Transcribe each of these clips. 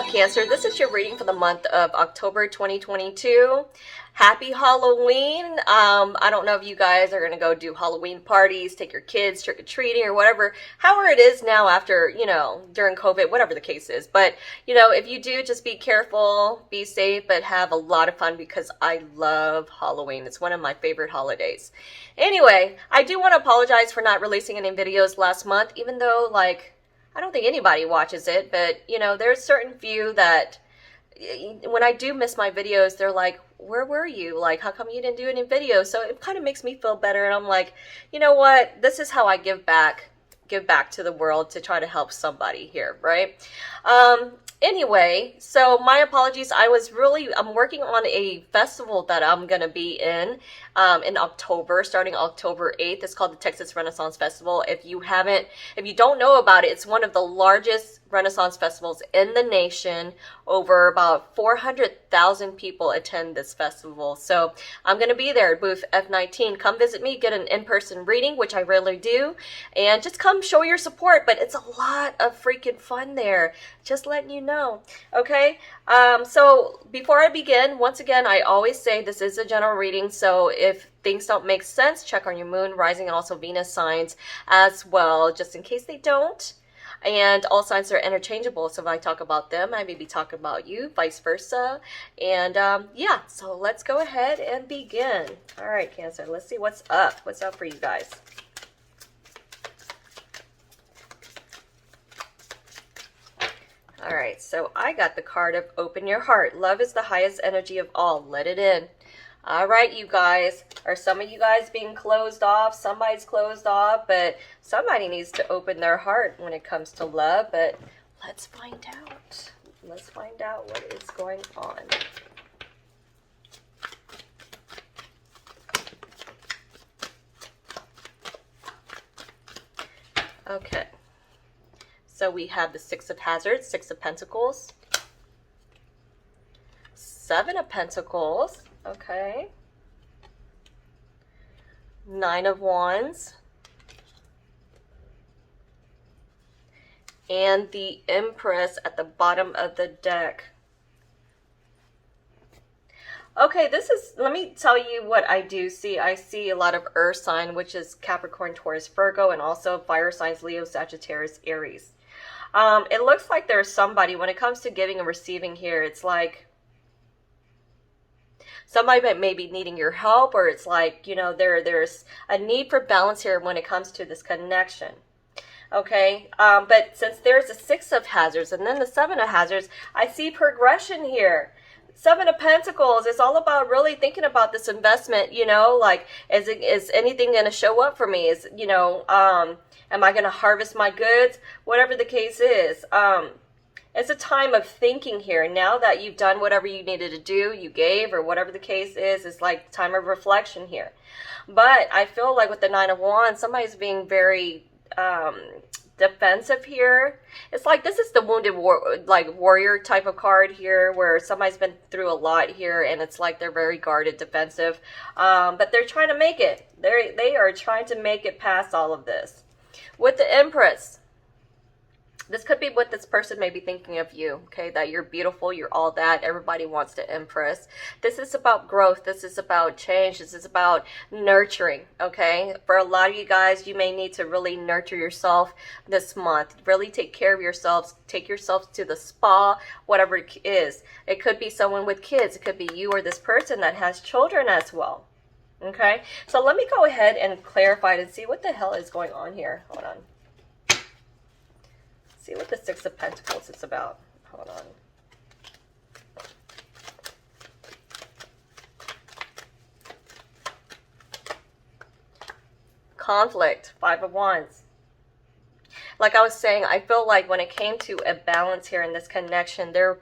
up, Cancer? This is your reading for the month of October 2022. Happy Halloween. I don't know if you guys are going to go do Halloween parties, take your kids trick-or-treating or whatever, however it is now after, during COVID, whatever the case is. But, if you do, just be careful, be safe, but have a lot of fun because I love Halloween. It's one of my favorite holidays. Anyway, I do want to apologize for not releasing any videos last month, even though, I don't think anybody watches it, but, there's certain few that when I do miss my videos, they're like, where were you? Like, how come you didn't do any videos? So it kind of makes me feel better. And I'm like, you know what? This is how I give back to the world to try to help somebody here, right? Anyway, so my apologies. I'm working on a festival that I'm going to be in October, starting October 8th. It's called the Texas Renaissance Festival. If you don't know about it, it's one of the largest Renaissance festivals in the nation. Over about 400,000 people attend this festival. So I'm going to be there at booth F19. Come visit me, get an in-person reading, which I rarely do, and just come show your support. But it's a lot of freaking fun there. Just letting you know. Okay? So before I begin, once again, I always say this is a general reading. So if things don't make sense, check on your moon, rising, and also Venus signs as well, just in case they don't. And all signs are interchangeable, so if I talk about them, I may be talking about you, vice versa. And yeah, so let's go ahead and begin. All right, Cancer, let's see what's up. What's up for you guys? All right, so I got the card of open your heart. Love is the highest energy of all. Let it in. All right, you guys. Are some of you guys being closed off? Somebody's closed off, but somebody needs to open their heart when it comes to love. But let's find out. Let's find out what is going on. Okay. So we have the Six of Hazards, Six of Pentacles, Seven of Pentacles. Okay. Nine of Wands. And the Empress at the bottom of the deck. Okay, let me tell you what I do see. I see a lot of earth sign, which is Capricorn, Taurus, Virgo, and also fire signs, Leo, Sagittarius, Aries. It looks like there's somebody, when it comes to giving and receiving here, it's like somebody may be needing your help, or it's like, there's a need for balance here when it comes to this connection. Okay, but since there's a Six of Hazards and then the Seven of Hazards, I see progression here. Seven of Pentacles is all about really thinking about this investment, like, is anything going to show up for me? Am I going to harvest my goods? Whatever the case is. It's a time of thinking here. Now that you've done whatever you needed to do, you gave, or whatever the case is, it's like time of reflection here. But I feel like with the Nine of Wands, somebody's being very defensive here. It's like this is the wounded warrior type of card here, where somebody's been through a lot here, and it's like they're very guarded, defensive. But they're trying to make it. They are trying to make it past all of this. With the Empress, this could be what this person may be thinking of you, okay? That you're beautiful, you're all that. Everybody wants to impress. This is about growth. This is about change. This is about nurturing, okay? For a lot of you guys, you may need to really nurture yourself this month. Really take care of yourselves. Take yourselves to the spa, whatever it is. It could be someone with kids. It could be you or this person that has children as well, okay? So let me go ahead and clarify it and see what the hell is going on here. Hold on. See what the Six of Pentacles is about. Hold on. Conflict, Five of Wands. Like I was saying, I feel like when it came to a balance here in this connection, there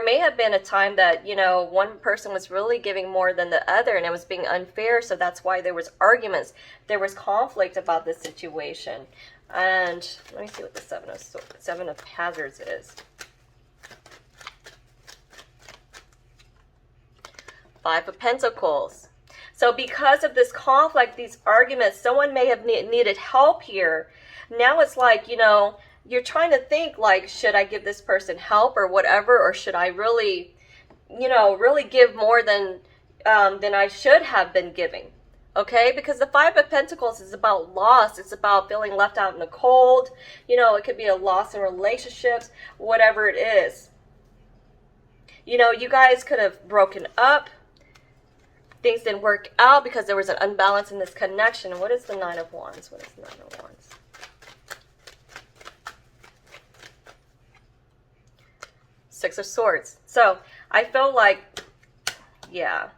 may have been a time that, one person was really giving more than the other, and it was being unfair. So that's why there was arguments. There was conflict about this situation. And let me see what the Seven of Hazards is. Five of Pentacles. So because of this conflict, these arguments, someone may have needed help here. Now it's like, you're trying to think like, should I give this person help or whatever, or should I really, really give more than I should have been giving? Okay, because the Five of Pentacles is about loss. It's about feeling left out in the cold. It could be a loss in relationships, whatever it is. You guys could have broken up. Things didn't work out because there was an unbalance in this connection. What is the Nine of Wands? What is the Nine of Wands? Six of Swords. So I feel like, yeah,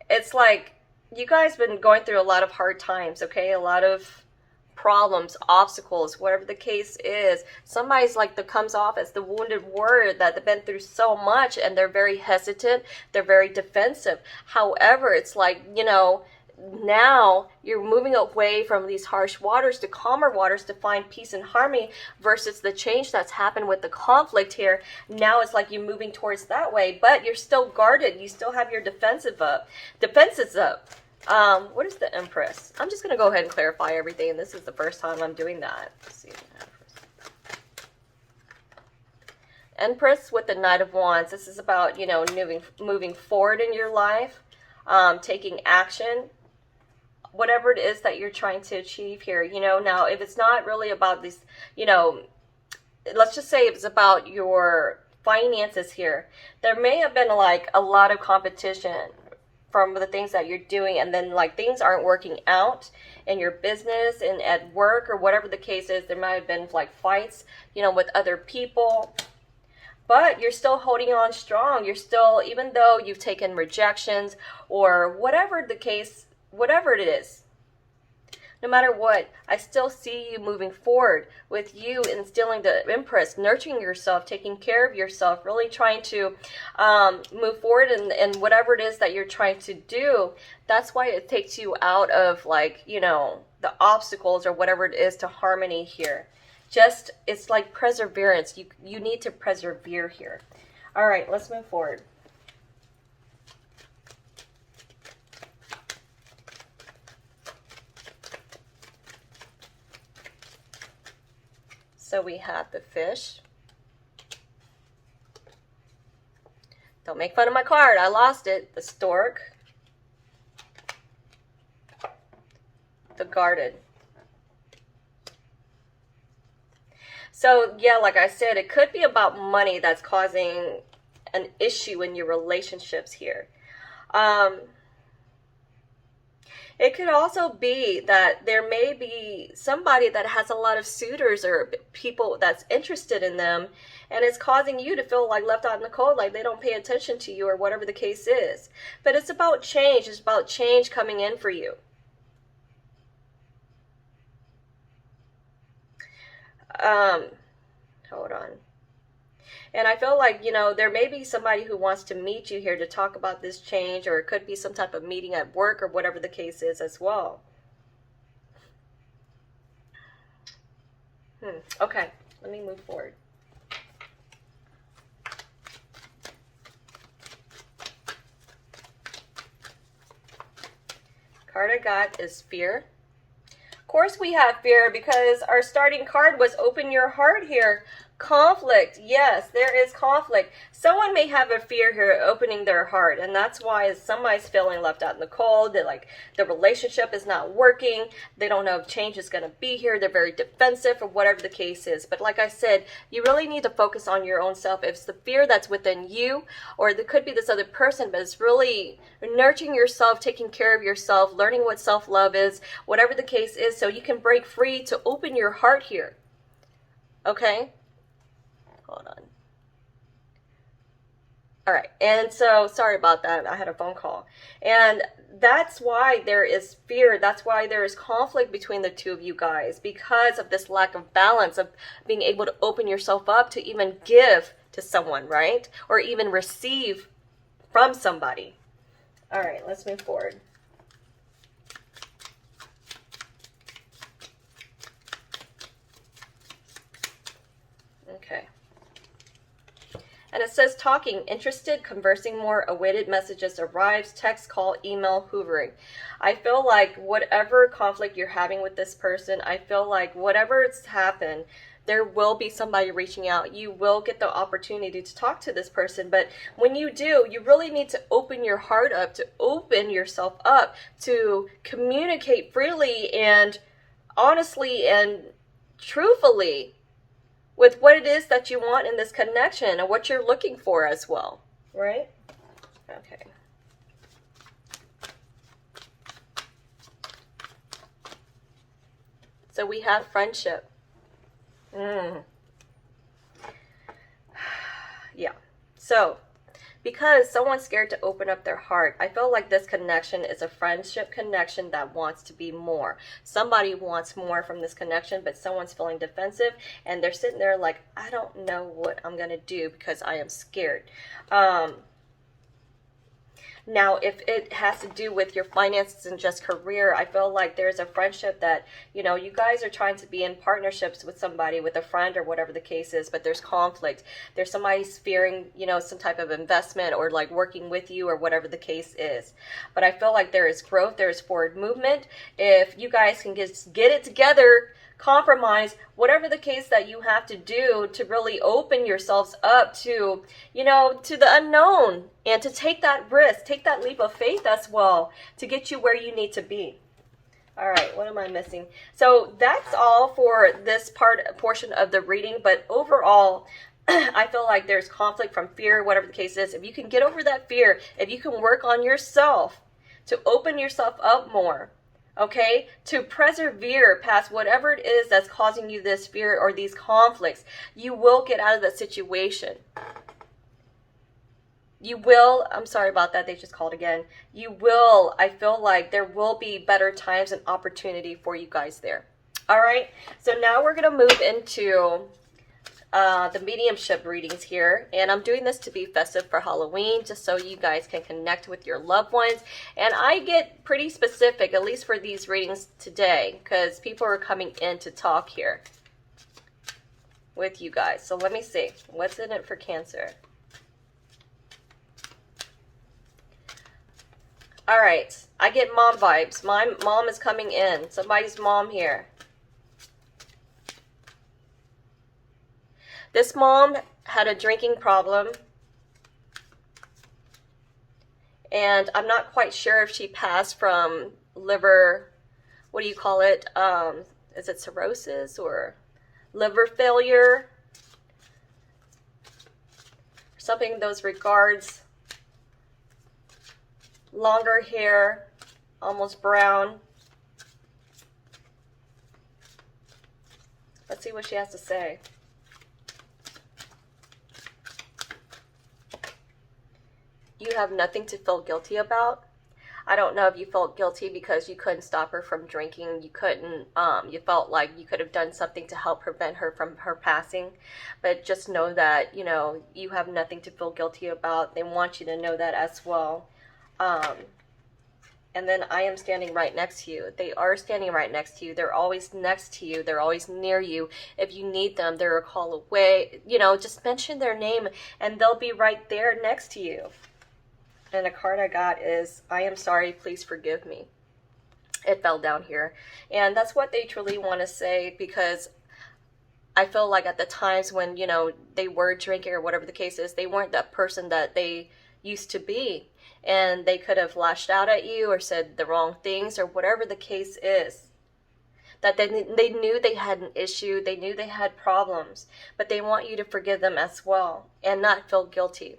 it's like you guys been going through a lot of hard times, okay? A lot of problems, obstacles, whatever the case is. Somebody's like that comes off as the wounded warrior, that they've been through so much and they're very hesitant, they're very defensive. However, it's like, now you're moving away from these harsh waters to calmer waters to find peace and harmony, versus the change that's happened with the conflict here. Now it's like you're moving towards that way, but you're still guarded. You still have your defenses up. What is the Empress? I'm just going to go ahead and clarify everything, and this is the first time I'm doing that. Let's see. Empress with the Knight of Wands. This is about, moving forward in your life, taking action, whatever it is that you're trying to achieve here. Now if it's not really about this, let's just say it's about your finances here. There may have been like a lot of competition from the things that you're doing, and then like things aren't working out in your business and at work or whatever the case is. There might have been like fights, with other people, but you're still holding on strong. You're still, even though you've taken rejections or whatever the case, whatever it is, no matter what, I still see you moving forward, with you instilling the Empress, nurturing yourself, taking care of yourself, really trying to move forward in whatever it is that you're trying to do. That's why it takes you out of like, the obstacles or whatever it is to harmony here. Just, it's like perseverance. You need to persevere here. All right, let's move forward. So we have the Fish. Don't make fun of my card. I lost it. The Stork. The Guarded. So yeah, like I said, it could be about money that's causing an issue in your relationships here. It could also be that there may be somebody that has a lot of suitors or people that's interested in them, and it's causing you to feel like left out in the cold, like they don't pay attention to you or whatever the case is. But it's about change. It's about change coming in for you. Hold on. And I feel like, there may be somebody who wants to meet you here to talk about this change, or it could be some type of meeting at work or whatever the case is as well. Okay, let me move forward. Card I got is Fear. Of course we have fear because our starting card was Open Your Heart here. Conflict. Yes, there is conflict. Someone may have a fear here opening their heart, and that's why somebody's feeling left out in the cold. They're like, the relationship is not working. They don't know if change is going to be here. They're very defensive or whatever the case is. But like I said, you really need to focus on your own self. If it's the fear that's within you, or there could be this other person, but it's really nurturing yourself, taking care of yourself, learning what self-love is, whatever the case is, so you can break free to open your heart here. Okay? Hold on. All right. And so, sorry about that. I had a phone call. And that's why there is fear. That's why there is conflict between the two of you guys, because of this lack of balance of being able to open yourself up to even give to someone, right? Or even receive from somebody. All right. Let's move forward. Okay. And it says talking, interested, conversing more, awaited messages arrives, text, call, email, hoovering. I feel like whatever conflict you're having with this person, I feel like whatever's happened, there will be somebody reaching out. You will get the opportunity to talk to this person, but when you do, you really need to open your heart up, to open yourself up, to communicate freely and honestly and truthfully with what it is that you want in this connection and what you're looking for as well, right? Okay. So we have friendship. Yeah. So, because someone's scared to open up their heart, I feel like this connection is a friendship connection that wants to be more. Somebody wants more from this connection, but someone's feeling defensive, and they're sitting there like, I don't know what I'm going to do because I am scared. Now, if it has to do with your finances and just career, I feel like there's a friendship that, you know, you guys are trying to be in partnerships with somebody, with a friend or whatever the case is, but there's conflict. There's somebody fearing, you know, some type of investment or like working with you or whatever the case is. But I feel like there is growth, there is forward movement. If you guys can get it together, compromise, whatever the case that you have to do to really open yourselves up to, you know, to the unknown and to take that risk, take that leap of faith as well to get you where you need to be. All right, what am I missing? So that's all for this portion of the reading, but overall, I feel like there's conflict from fear, whatever the case is. If you can get over that fear, if you can work on yourself to open yourself up more, okay, to persevere past whatever it is that's causing you this fear or these conflicts, you will get out of that situation. You will, I'm sorry about that, they just called again. You will, I feel like there will be better times and opportunity for you guys there. All right, so now we're going to move into the mediumship readings here, and I'm doing this to be festive for Halloween, just so you guys can connect with your loved ones. And I get pretty specific, at least for these readings today, because people are coming in to talk here with you guys. So let me see, what's in it for Cancer? All right, I get mom vibes. My mom is coming in, somebody's mom here. This mom had a drinking problem, and I'm not quite sure if she passed from liver, what do you call it? Is it cirrhosis or liver failure? Something in those regards. Longer hair, almost brown. Let's see what she has to say. You have nothing to feel guilty about. I don't know if you felt guilty because you couldn't stop her from drinking. You couldn't, you felt like you could have done something to help prevent her from her passing. But just know that, you know, you have nothing to feel guilty about. They want you to know that as well. And then I am standing right next to you. They are standing right next to you. They're always next to you. They're always near you. If you need them, they're a call away. You know, just mention their name and they'll be right there next to you. And the card I got is, I am sorry, please forgive me. It fell down here. And that's what they truly want to say, because I feel like at the times when, you know, they were drinking or whatever the case is, they weren't that person that they used to be. And they could have lashed out at you or said the wrong things or whatever the case is. That they knew they had an issue, they knew they had problems, but they want you to forgive them as well and not feel guilty.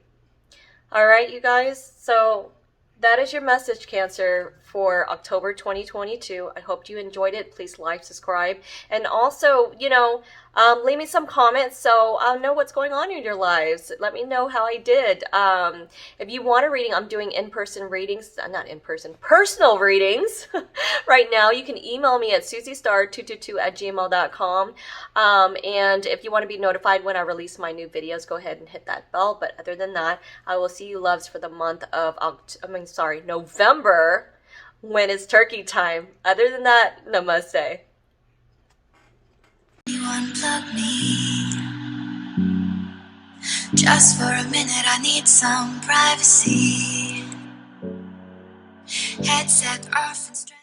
All right, you guys, so that is your message, Cancer, for October 2022. I hope you enjoyed it. Please like, subscribe, and also, you know, leave me some comments so I'll know what's going on in your lives. Let me know how I did. If you want a reading, I'm doing in-person readings, not in-person, personal readings right now. You can email me at susiestar222@gmail.com. And if you want to be notified when I release my new videos, go ahead and hit that bell. But other than that, I will see you loves for the month of November, when it's turkey time. Other than that, namaste. You unplug me. Just for a minute, I need some privacy. Headset off and straight.